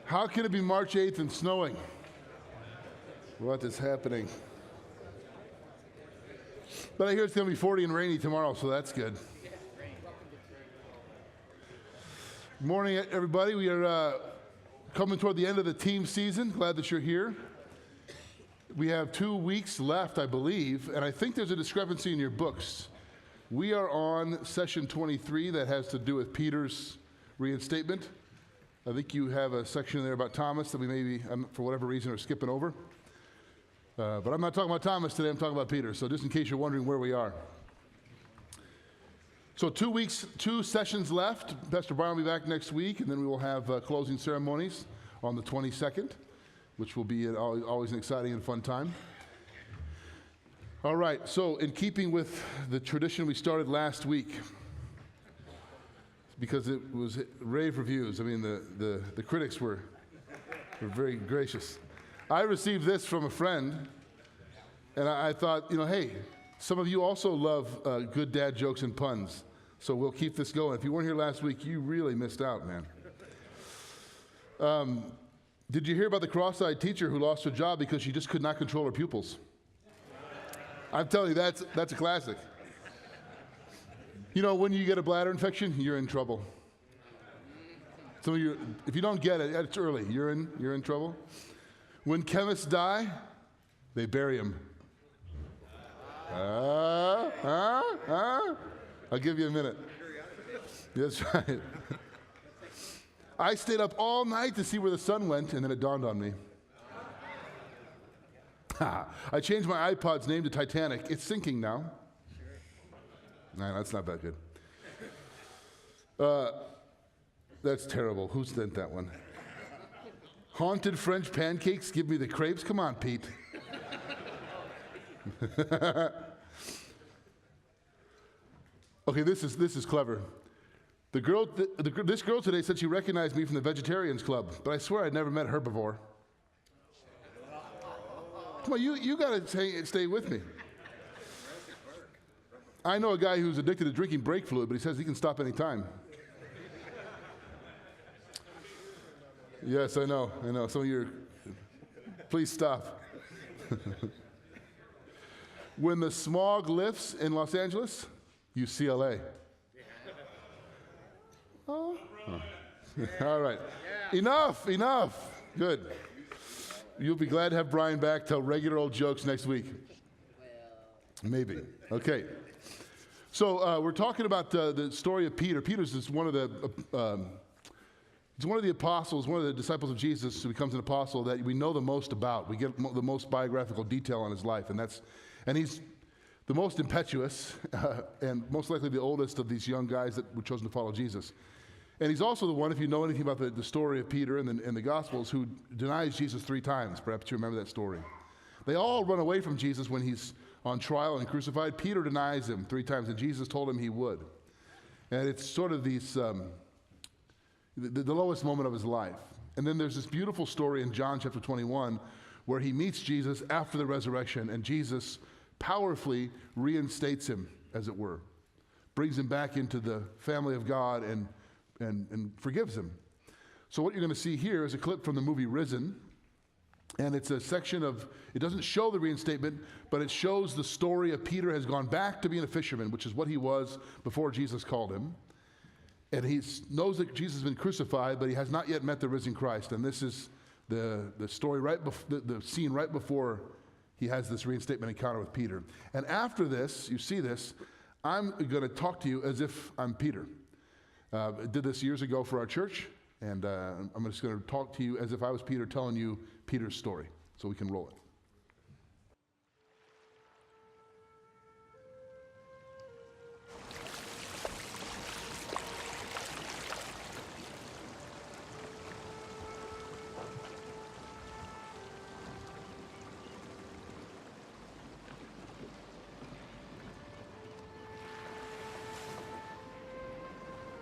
How can it be March 8th and snowing? What is happening? But I hear it's going to be 40 and rainy tomorrow, so that's good. Good morning, everybody. We are coming toward the end of the team season. Glad that you're here. We have 2 weeks left, I believe, and I think there's a discrepancy in your books. We are on session 23 that has to do with Peter's reinstatement. I think you have a section there about Thomas that we maybe, for whatever reason, are skipping over. But I'm not talking about Thomas today, I'm talking about Peter. So just in case you're wondering where we are. So 2 weeks, 2 sessions left. Pastor Brian will be back next week, and then we will have closing ceremonies on the 22nd, which will be always an exciting and fun time. All right, so in keeping with the tradition we started last week, because it was rave reviews. I mean, the critics were very gracious. I received this from a friend, and I thought, hey, some of you also love good dad jokes and puns, so we'll keep this going. If you weren't here last week, you really missed out, man. Did you hear about the cross-eyed teacher who lost her job because she just could not control her pupils? I'm telling you, that's a classic. When you get a bladder infection, you're in trouble. Some of you, if you don't get it, it's early. You're in trouble. When chemists die, they bury them. I'll give you a minute. That's right. I stayed up all night to see where the sun went, and then it dawned on me. I changed my iPod's name to Titanic. It's sinking now. No, that's not that good. That's terrible. Who sent that one? Haunted French pancakes? Give me the crepes? Come on, Pete. Okay, this is clever. This girl today said she recognized me from the Vegetarians Club, but I swear I'd never met her before. Come on, you got to stay with me. I know a guy who's addicted to drinking brake fluid, but he says he can stop any time. Yes, I know. Some of you, please stop. When the smog lifts in Los Angeles, UCLA. Oh. All right. Enough. Good. You'll be glad to have Brian back, tell regular old jokes next week. Maybe. Okay. So we're talking about the story of Peter. Peter's is one of the apostles, one of the disciples of Jesus who becomes an apostle that we know the most about. We get the most biographical detail on his life, and he's the most impetuous and most likely the oldest of these young guys that were chosen to follow Jesus. And he's also the one, if you know anything about the story of Peter in the Gospels, who denies Jesus 3 times. Perhaps you remember that story. They all run away from Jesus when he's on trial and crucified. Peter denies him 3 times, and Jesus told him he would. And it's sort of the lowest moment of his life. And then there's this beautiful story in John chapter 21 where he meets Jesus after the resurrection, and Jesus powerfully reinstates him, as it were, brings him back into the family of God and forgives him. So what you're going to see here is a clip from the movie Risen. And it's a section it doesn't show the reinstatement, but it shows the story of Peter has gone back to being a fisherman, which is what he was before Jesus called him. And he knows that Jesus has been crucified, but he has not yet met the risen Christ. And this is the story the scene right before he has this reinstatement encounter with Peter. And after this, you see this, I'm going to talk to you as if I'm Peter. I did this years ago for our church. And I'm just going to talk to you as if I was Peter telling you Peter's story, so we can roll it.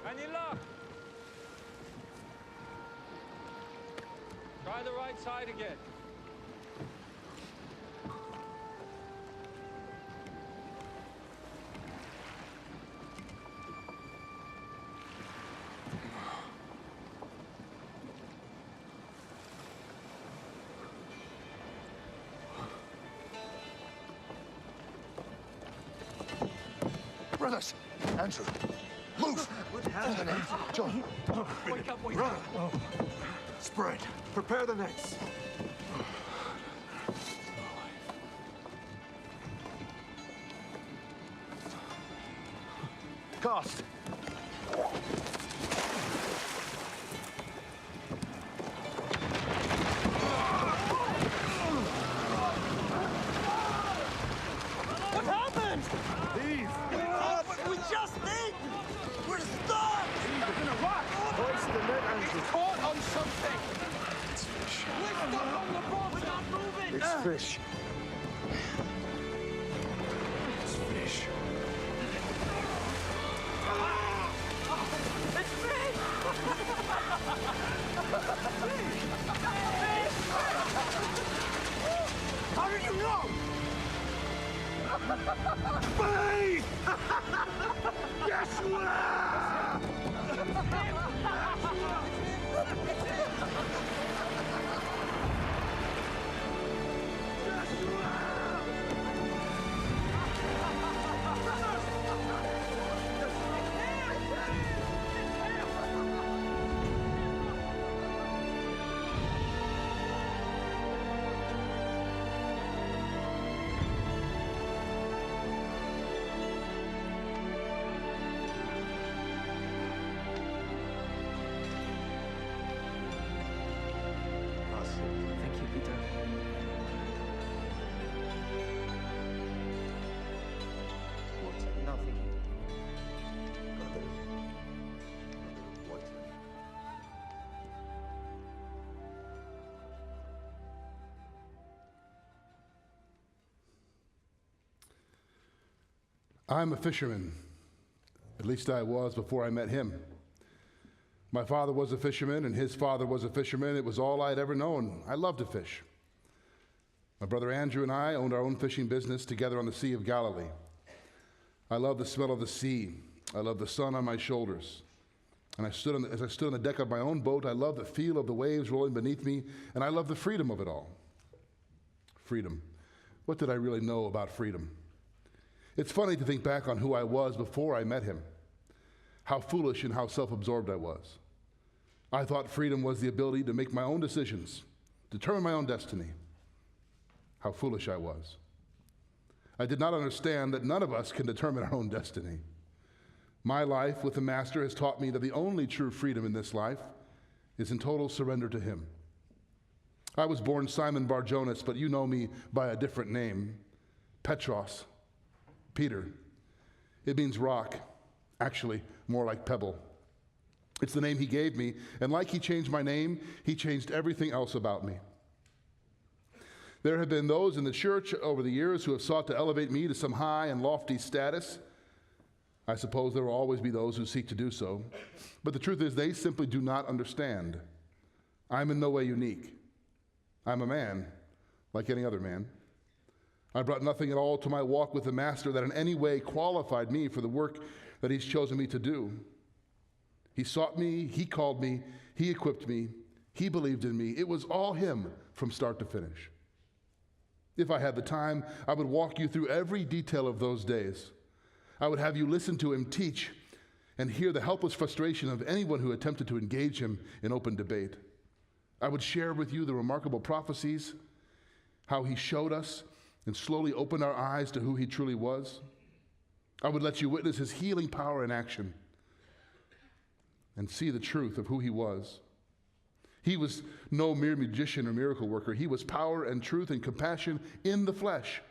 Manila! Try the right side again. Brothers! Andrew! Move! What happened? John! Wake up, wake Brother! up. Spread. Prepare the nets. Cast! What happened? Leave. But we just did. We're stuck. We're gonna rock. Hoist the net, Andrew. Caught on something. It's fish. We're stuck on the bottom. We're not moving. It's fish. It's fish. It's fish. How did you know? Bang! Yeshua! Thank you, Peter. What? Nothing. What? I'm a fisherman. At least I was before I met him. My father was a fisherman, and his father was a fisherman. It was all I'd ever known. I loved to fish. My brother Andrew and I owned our own fishing business together on the Sea of Galilee. I loved the smell of the sea. I loved the sun on my shoulders. And as I stood on the deck of my own boat, I loved the feel of the waves rolling beneath me, and I loved the freedom of it all. Freedom. What did I really know about freedom? It's funny to think back on who I was before I met him. How foolish and how self-absorbed I was. I thought freedom was the ability to make my own decisions, determine my own destiny. How foolish I was. I did not understand that none of us can determine our own destiny. My life with the Master has taught me that the only true freedom in this life is in total surrender to him. I was born Simon Bar-Jonas, but you know me by a different name, Petros, Peter. It means rock. Actually, more like pebble. It's the name he gave me, and like he changed my name, he changed everything else about me. There have been those in the church over the years who have sought to elevate me to some high and lofty status. I suppose there will always be those who seek to do so. But the truth is, they simply do not understand. I'm in no way unique. I'm a man, like any other man. I brought nothing at all to my walk with the Master that in any way qualified me for the work that he's chosen me to do. He sought me, he called me, he equipped me, he believed in me. It was all him from start to finish. If I had the time, I would walk you through every detail of those days. I would have you listen to him teach and hear the helpless frustration of anyone who attempted to engage him in open debate. I would share with you the remarkable prophecies, how he showed us and slowly opened our eyes to who he truly was. I would let you witness his healing power in action and see the truth of who he was. He was no mere magician or miracle worker. He was power and truth and compassion in the flesh.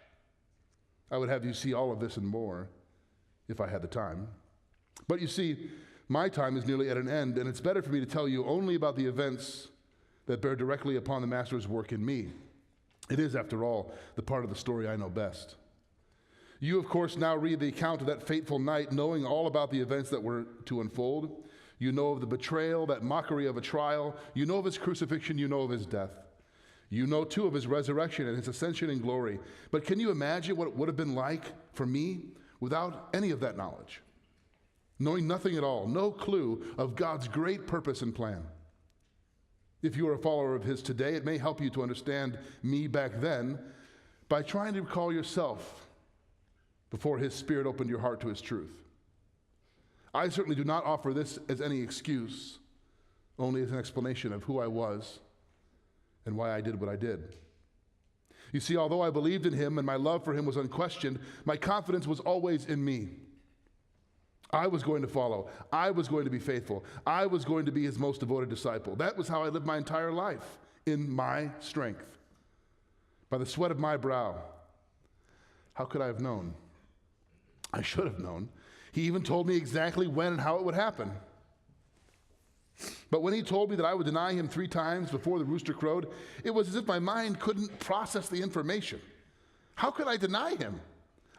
I would have you see all of this and more if I had the time. But you see, my time is nearly at an end, and it's better for me to tell you only about the events that bear directly upon the Master's work in me. It is, after all, the part of the story I know best. You, of course, now read the account of that fateful night, knowing all about the events that were to unfold. You know of the betrayal, that mockery of a trial. You know of his crucifixion. You know of his death. You know, too, of his resurrection and his ascension in glory. But can you imagine what it would have been like for me without any of that knowledge? Knowing nothing at all, no clue of God's great purpose and plan. If you are a follower of his today, it may help you to understand me back then by trying to recall yourself before his Spirit opened your heart to his truth. I certainly do not offer this as any excuse, only as an explanation of who I was and why I did what I did. You see, although I believed in him and my love for him was unquestioned, my confidence was always in me. I was going to follow. I was going to be faithful. I was going to be his most devoted disciple. That was how I lived my entire life, in my strength, by the sweat of my brow. How could I have known? I should have known. He even told me exactly when and how it would happen. But when he told me that I would deny him 3 times before the rooster crowed, it was as if my mind couldn't process the information. How could I deny him?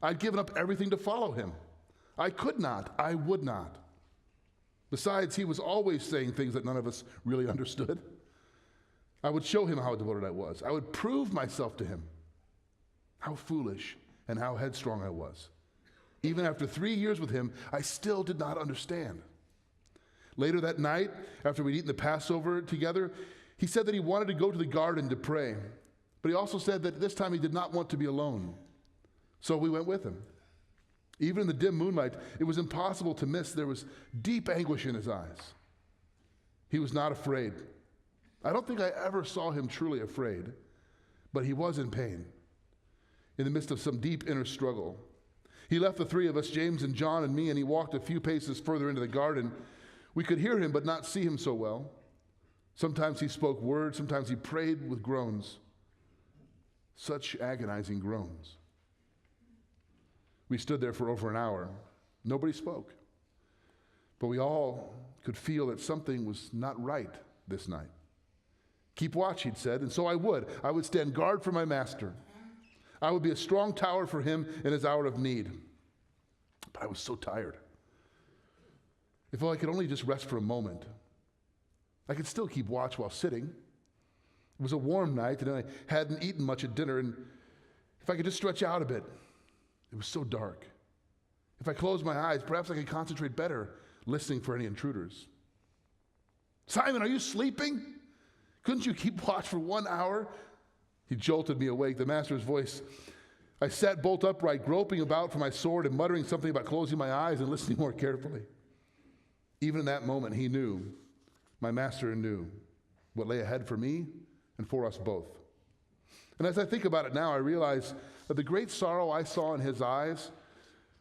I'd given up everything to follow him. I could not. I would not. Besides, he was always saying things that none of us really understood. I would show him how devoted I was. I would prove myself to him. How foolish and how headstrong I was. Even after 3 years with him, I still did not understand. Later that night, after we'd eaten the Passover together, he said that he wanted to go to the garden to pray. But he also said that this time he did not want to be alone. So we went with him. Even in the dim moonlight, it was impossible to miss there was deep anguish in his eyes. He was not afraid. I don't think I ever saw him truly afraid, but he was in pain, in the midst of some deep inner struggle. He left the 3 of us, James and John and me, and he walked a few paces further into the garden. We could hear him but not see him so well. Sometimes he spoke words, sometimes he prayed with groans. Such agonizing groans. We stood there for over an hour. Nobody spoke. But we all could feel that something was not right this night. Keep watch, he'd said, and so I would. I would stand guard for my master. I would be a strong tower for him in his hour of need. But I was so tired. If I could only just rest for a moment, I could still keep watch while sitting. It was a warm night, and I hadn't eaten much at dinner, and if I could just stretch out a bit. It was so dark. If I closed my eyes, perhaps I could concentrate better, listening for any intruders. Simon, are you sleeping? Couldn't you keep watch for 1 hour? He jolted me awake, the master's voice. I sat bolt upright, groping about for my sword and muttering something about closing my eyes and listening more carefully. Even in that moment, he knew, my master knew, what lay ahead for me and for us both. And as I think about it now, I realize that the great sorrow I saw in his eyes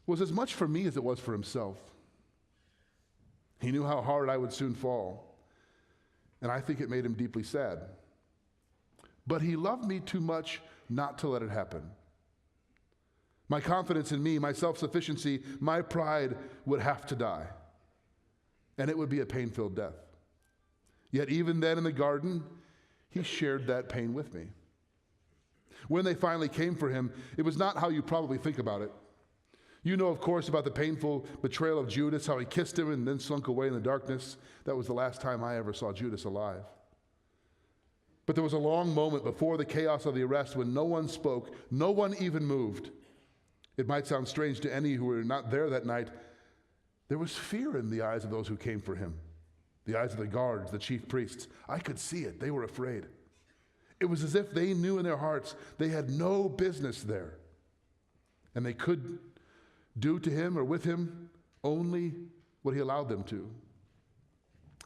was as much for me as it was for himself. He knew how hard I would soon fall, and I think it made him deeply sad. But he loved me too much not to let it happen. My confidence in me, my self-sufficiency, my pride would have to die, and it would be a pain-filled death. Yet even then in the garden, he shared that pain with me. When they finally came for him, it was not how you probably think about it. You know, of course, about the painful betrayal of Judas, how he kissed him and then slunk away in the darkness. That was the last time I ever saw Judas alive. But there was a long moment before the chaos of the arrest when no one spoke, no one even moved. It might sound strange to any who were not there that night. There was fear in the eyes of those who came for him, the eyes of the guards, the chief priests. I could see it. They were afraid. It was as if they knew in their hearts they had no business there, and they could do to him or with him only what he allowed them to.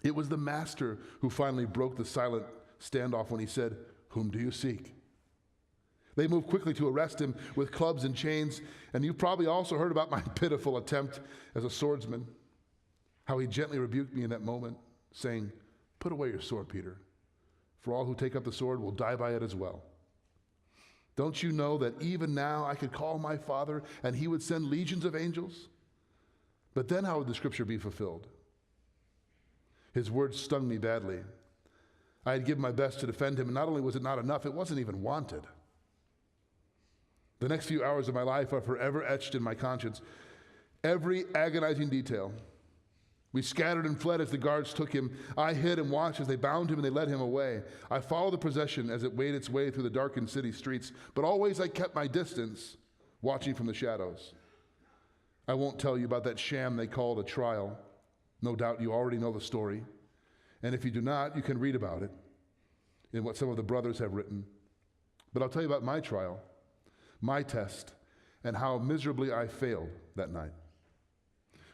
It was the master who finally broke the silent standoff when he said, "Whom do you seek?" They moved quickly to arrest him with clubs and chains, and you've probably also heard about my pitiful attempt as a swordsman, how he gently rebuked me in that moment, saying, "Put away your sword, Peter. For all who take up the sword will die by it as well. Don't you know that even now I could call my Father and he would send legions of angels? But then how would the scripture be fulfilled?" His words stung me badly. I had given my best to defend him, and not only was it not enough, it wasn't even wanted. The next few hours of my life are forever etched in my conscience. Every agonizing detail. We scattered and fled as the guards took him. I hid and watched as they bound him and they led him away. I followed the procession as it made its way through the darkened city streets, but always I kept my distance, watching from the shadows. I won't tell you about that sham they called a trial. No doubt you already know the story. And if you do not, you can read about it in what some of the brothers have written. But I'll tell you about my trial, my test, and how miserably I failed that night.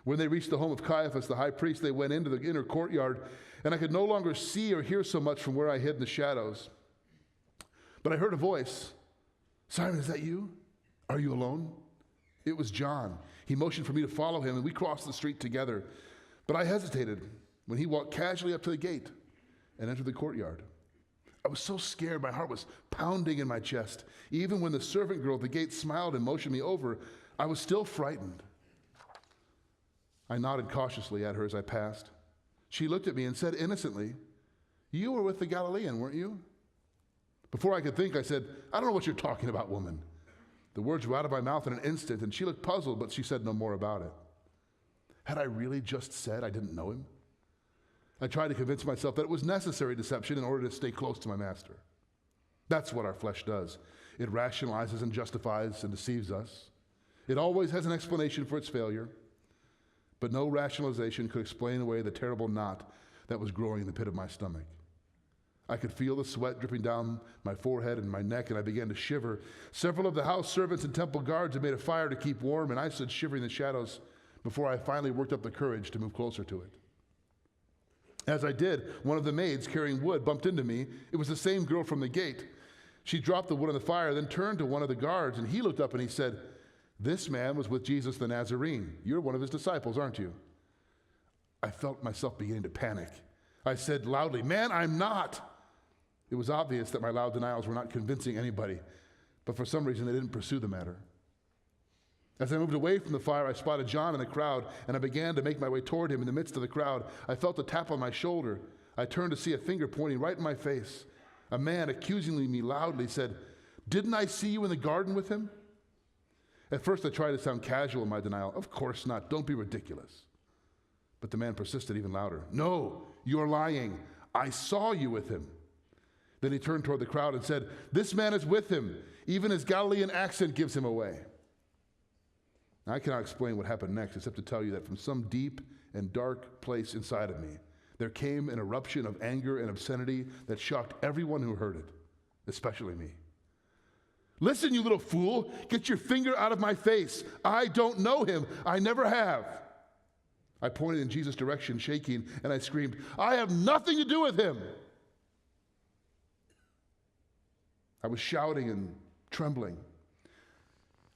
When they reached the home of Caiaphas, the high priest, they went into the inner courtyard, and I could no longer see or hear so much from where I hid in the shadows. But I heard a voice. Simon, is that you? Are you alone? It was John. He motioned for me to follow him, and we crossed the street together. But I hesitated when he walked casually up to the gate and entered the courtyard. I was so scared, my heart was pounding in my chest. Even when the servant girl at the gate smiled and motioned me over, I was still frightened. I nodded cautiously at her as I passed. She looked at me and said innocently, "You were with the Galilean, weren't you?" Before I could think, I said, "I don't know what you're talking about, woman." The words were out of my mouth in an instant, and she looked puzzled, but she said no more about it. Had I really just said I didn't know him? I tried to convince myself that it was necessary deception in order to stay close to my master. That's what our flesh does. It rationalizes and justifies and deceives us. It always has an explanation for its failure, but no rationalization could explain away the terrible knot that was growing in the pit of my stomach. I could feel the sweat dripping down my forehead and my neck, and I began to shiver. Several of the house servants and temple guards had made a fire to keep warm, and I stood shivering in the shadows before I finally worked up the courage to move closer to it. As I did, one of the maids carrying wood bumped into me. It was the same girl from the gate. She dropped the wood on the fire, then turned to one of the guards, and he looked up and he said, "This man was with Jesus the Nazarene. You're one of his disciples, aren't you?" I felt myself beginning to panic. I said loudly, "Man, I'm not." It was obvious that my loud denials were not convincing anybody, but for some reason they didn't pursue the matter. As I moved away from the fire, I spotted John in the crowd, and I began to make my way toward him in the midst of the crowd. I felt a tap on my shoulder. I turned to see a finger pointing right in my face. A man, accusingly me loudly, said, "Didn't I see you in the garden with him?" At first, I tried to sound casual in my denial. "Of course not. Don't be ridiculous." But the man persisted even louder. "No, you're lying. I saw you with him." Then he turned toward the crowd and said, "This man is with him. Even his Galilean accent gives him away." Now, I cannot explain what happened next, except to tell you that from some deep and dark place inside of me, there came an eruption of anger and obscenity that shocked everyone who heard it, especially me. "Listen, you little fool, get your finger out of my face. I don't know him. I never have." I pointed in Jesus' direction, shaking, and I screamed, "I have nothing to do with him." I was shouting and trembling.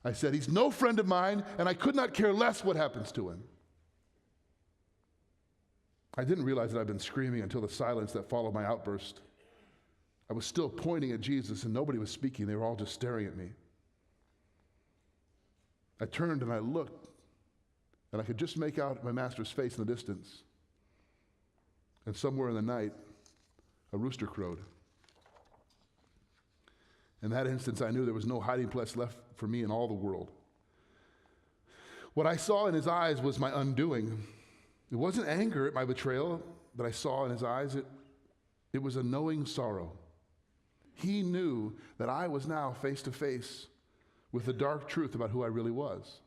I said, "He's no friend of mine, and I could not care less what happens to him." I didn't realize that I'd been screaming until the silence that followed my outburst. I was still pointing at Jesus, and nobody was speaking. They were all just staring at me. I turned and I looked, and I could just make out my master's face in the distance. And somewhere in the night, a rooster crowed. In that instance, I knew there was no hiding place left for me in all the world. What I saw in his eyes was my undoing. It wasn't anger at my betrayal that I saw in his eyes. It was a knowing sorrow. He knew that I was now face to face with the dark truth about who I really was.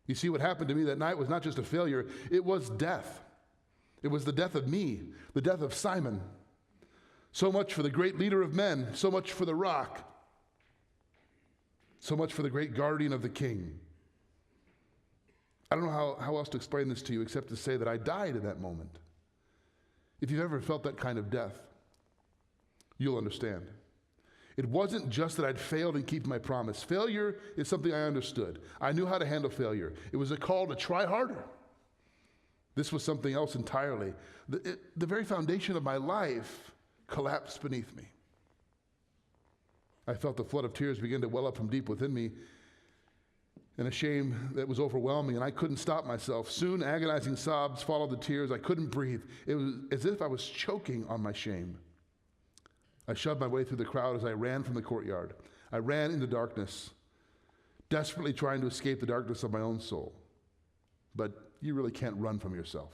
You see, what happened to me that night was not just a failure, it was death. It was the death of me, the death of Simon. So much for the great leader of men, so much for the rock, so much for the great guardian of the king. I don't know how else to explain this to you except to say that I died in that moment. If you've ever felt that kind of death, you'll understand. It wasn't just that I'd failed in keeping my promise. Failure is something I understood. I knew how to handle failure. It was a call to try harder. This was something else entirely. The very foundation of my life collapsed beneath me. I felt the flood of tears begin to well up from deep within me, and a shame that was overwhelming, and I couldn't stop myself. Soon, agonizing sobs followed the tears. I couldn't breathe. It was as if I was choking on my shame. I shoved my way through the crowd as I ran from the courtyard. I ran into darkness, desperately trying to escape the darkness of my own soul. But you really can't run from yourself.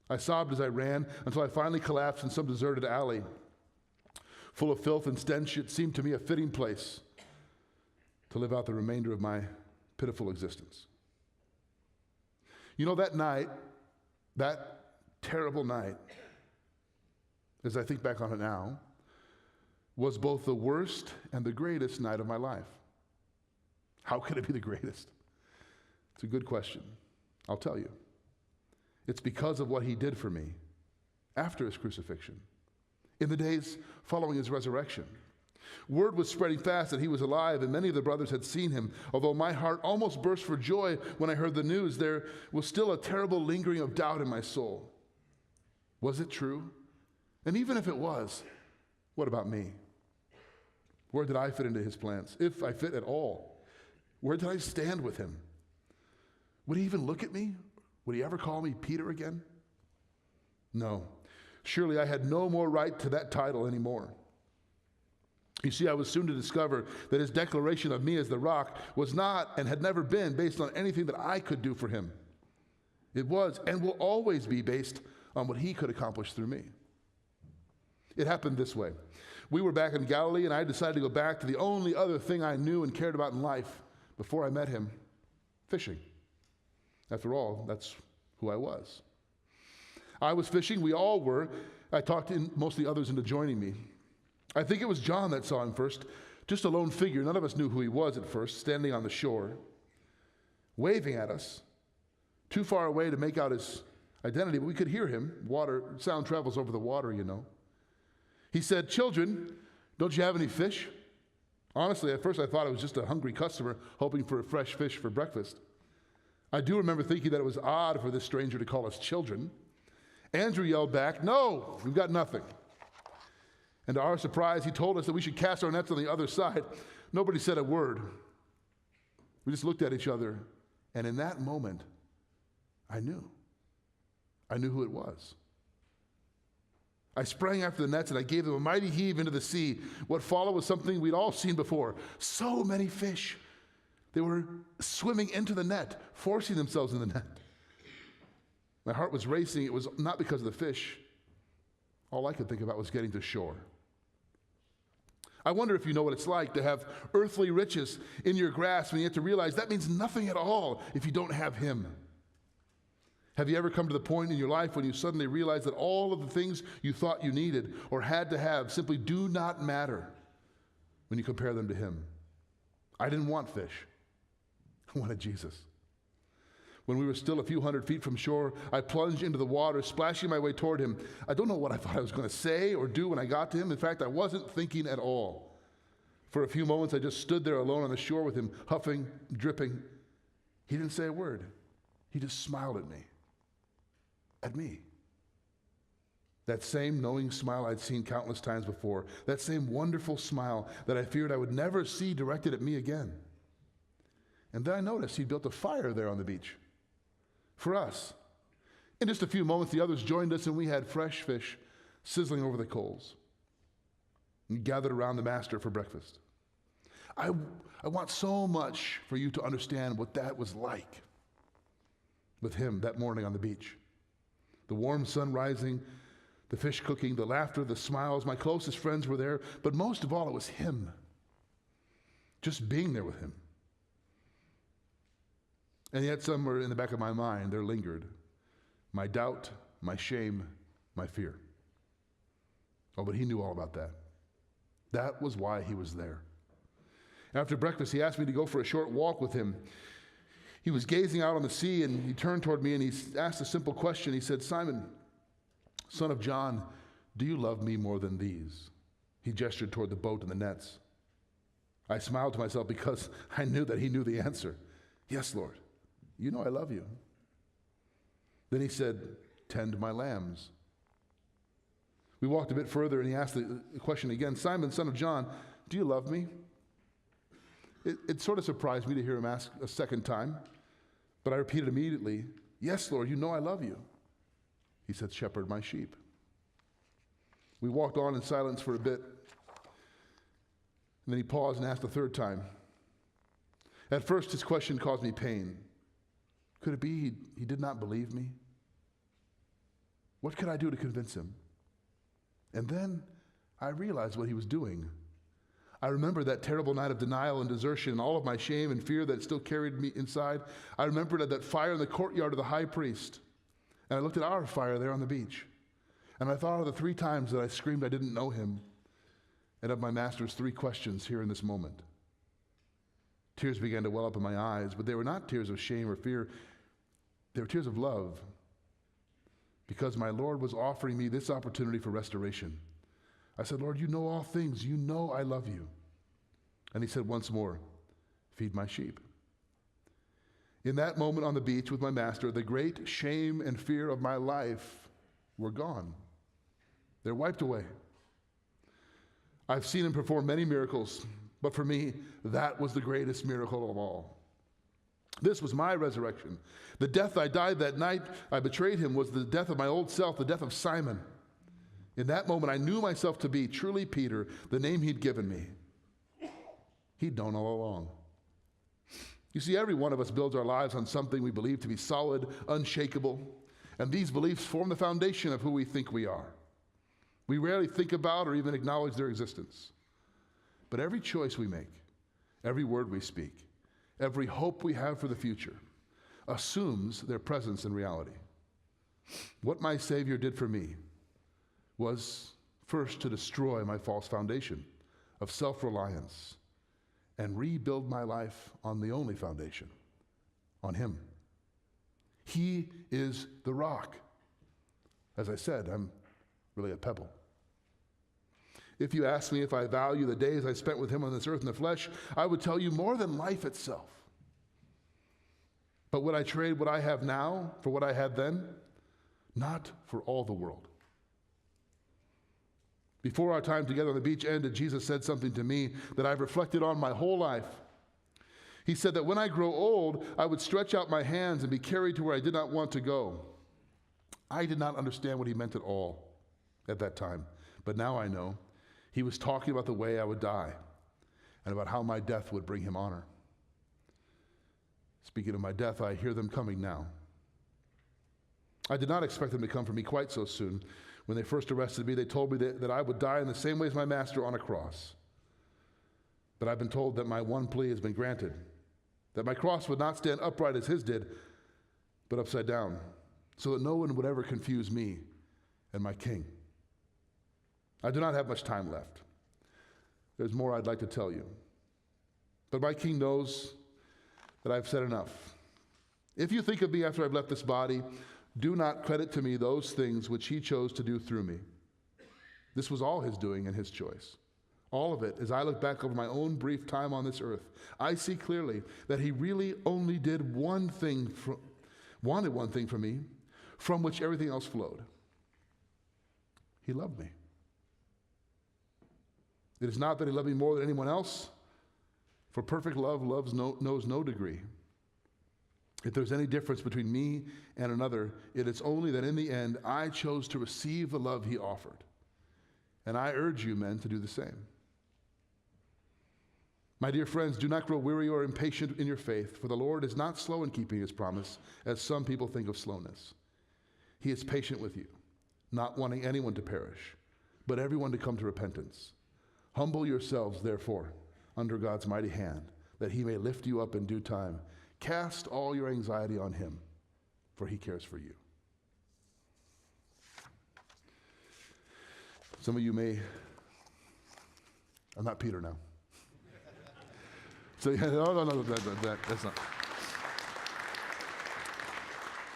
I sobbed as I ran until I finally collapsed in some deserted alley. Full of filth and stench, it seemed to me a fitting place to live out the remainder of my pitiful existence. You know, that night, that terrible night, as I think back on it now, was both the worst and the greatest night of my life. How could it be the greatest? It's a good question. I'll tell you. It's because of what he did for me after his crucifixion, in the days following his resurrection. Word was spreading fast that he was alive, and many of the brothers had seen him. Although my heart almost burst for joy when I heard the news, there was still a terrible lingering of doubt in my soul. Was it true? And even if it was, what about me? Where did I fit into his plans, if I fit at all? Where did I stand with him? Would he even look at me? Would he ever call me Peter again? No. Surely I had no more right to that title anymore. You see, I was soon to discover that his declaration of me as the rock was not and had never been based on anything that I could do for him. It was and will always be based on what he could accomplish through me. It happened this way. We were back in Galilee, and I decided to go back to the only other thing I knew and cared about in life before I met him, fishing. After all, that's who I was. I was fishing, we all were. I talked most of the others into joining me. I think it was John that saw him first, just a lone figure. None of us knew who he was at first, standing on the shore, waving at us, too far away to make out his identity, but we could hear him. Sound travels over the water, you know. He said, "Children, don't you have any fish?" Honestly, at first I thought it was just a hungry customer hoping for a fresh fish for breakfast. I do remember thinking that it was odd for this stranger to call us children. Andrew yelled back, "No, we've got nothing." And to our surprise, he told us that we should cast our nets on the other side. Nobody said a word. We just looked at each other, and in that moment, I knew who it was. I sprang after the nets and I gave them a mighty heave into the sea. What followed was something we'd all seen before. So many fish. They were swimming into the net, forcing themselves in the net. My heart was racing. It was not because of the fish. All I could think about was getting to shore. I wonder if you know what it's like to have earthly riches in your grasp, and you have to realize that means nothing at all if you don't have him. Have you ever come to the point in your life when you suddenly realize that all of the things you thought you needed or had to have simply do not matter when you compare them to him? I didn't want fish. I wanted Jesus. When we were still a few hundred feet from shore, I plunged into the water, splashing my way toward him. I don't know what I thought I was going to say or do when I got to him. In fact, I wasn't thinking at all. For a few moments, I just stood there alone on the shore with him, huffing, dripping. He didn't say a word. He just smiled at me. At me. That same knowing smile I'd seen countless times before. That same wonderful smile that I feared I would never see directed at me again. And then I noticed he'd built a fire there on the beach. For us. In just a few moments, the others joined us and we had fresh fish sizzling over the coals. We gathered around the master for breakfast. I want so much for you to understand what that was like with him that morning on the beach. The warm sun rising, the fish cooking, the laughter, the smiles. My closest friends were there, but most of all, it was him. Just being there with him. And yet somewhere in the back of my mind, there lingered my doubt, my shame, my fear. Oh, but he knew all about that. That was why he was there. After breakfast, he asked me to go for a short walk with him. He was gazing out on the sea, and he turned toward me, and he asked a simple question. He said, "Simon, son of John, do you love me more than these?" He gestured toward the boat and the nets. I smiled to myself because I knew that he knew the answer. "Yes, Lord, you know I love you." Then he said, "Tend my lambs." We walked a bit further, and he asked the question again, "Simon, son of John, do you love me?" It sort of surprised me to hear him ask a second time, but I repeated immediately, "Yes, Lord, you know I love you." He said, "Shepherd my sheep." We walked on in silence for a bit, and then he paused and asked a third time. At first, his question caused me pain. Could it be he did not believe me? What could I do to convince him? And then I realized what he was doing. I remember that terrible night of denial and desertion and all of my shame and fear that still carried me inside. I remembered that fire in the courtyard of the high priest. And I looked at our fire there on the beach. And I thought of the 3 times that I screamed I didn't know him, and of my master's 3 questions here in this moment. Tears began to well up in my eyes, but they were not tears of shame or fear. They were tears of love, because my Lord was offering me this opportunity for restoration. I said, Lord, you know all things. You know I love you. And he said once more, feed my sheep. In that moment on the beach with my master, the great shame and fear of my life were gone. They're wiped away. I've seen him perform many miracles, but for me, that was the greatest miracle of all. This was my resurrection. The death I died that night I betrayed him was the death of my old self, the death of Simon. In that moment, I knew myself to be truly Peter, the name he'd given me. He'd known all along. You see, every one of us builds our lives on something we believe to be solid, unshakable, and these beliefs form the foundation of who we think we are. We rarely think about or even acknowledge their existence. But every choice we make, every word we speak, every hope we have for the future assumes their presence in reality. What my Savior did for me was first to destroy my false foundation of self-reliance and rebuild my life on the only foundation, on him. He is the rock. As I said, I'm really a pebble. If you ask me if I value the days I spent with him on this earth in the flesh, I would tell you more than life itself. But would I trade what I have now for what I had then? Not for all the world. Before our time together on the beach ended, Jesus said something to me that I've reflected on my whole life. He said that when I grow old, I would stretch out my hands and be carried to where I did not want to go. I did not understand what he meant at all at that time, but now I know. He was talking about the way I would die and about how my death would bring him honor. Speaking of my death, I hear them coming now. I did not expect them to come for me quite so soon. When they first arrested me, they told me that I would die in the same way as my master on a cross. But I've been told that my one plea has been granted, that my cross would not stand upright as his did, but upside down, so that no one would ever confuse me and my king. I do not have much time left. There's more I'd like to tell you. But my king knows that I've said enough. If you think of me after I've left this body, do not credit to me those things which he chose to do through me. This was all his doing and his choice. All of it, as I look back over my own brief time on this earth, I see clearly that he really only did wanted one thing from me, from which everything else flowed. He loved me. It is not that he loved me more than anyone else, for perfect love knows no degree. If there's any difference between me and another, it is only that in the end, I chose to receive the love he offered. And I urge you, men, to do the same. My dear friends, do not grow weary or impatient in your faith, for the Lord is not slow in keeping his promise, as some people think of slowness. He is patient with you, not wanting anyone to perish, but everyone to come to repentance. Humble yourselves, therefore, under God's mighty hand, that he may lift you up in due time. Cast all your anxiety on him, for he cares for you. Some of you may, I'm not Peter now. So, no, that's not.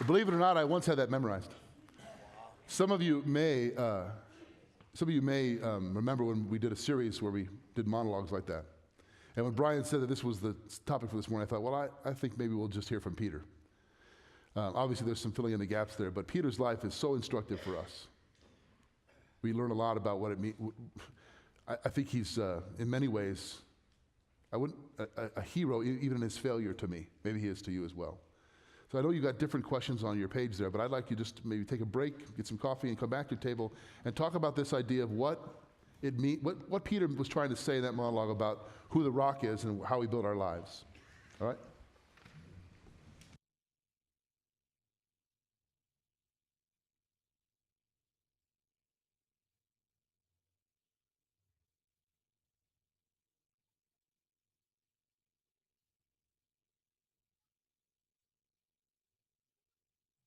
Believe it or not, I once had that memorized. Some of you may remember when we did a series where we did monologues like that. And when Brian said that this was the topic for this morning, I thought, well, I think maybe we'll just hear from Peter. Obviously, there's some filling in the gaps there, but Peter's life is so instructive for us. We learn a lot about what it means. I think he's, in many ways, a hero, even in his failure to me. Maybe he is to you as well. So I know you've got different questions on your page there, but I'd like you just to maybe take a break, get some coffee, and come back to your table and talk about this idea of what it means, what Peter was trying to say in that monologue about who the rock is and how we build our lives. All right?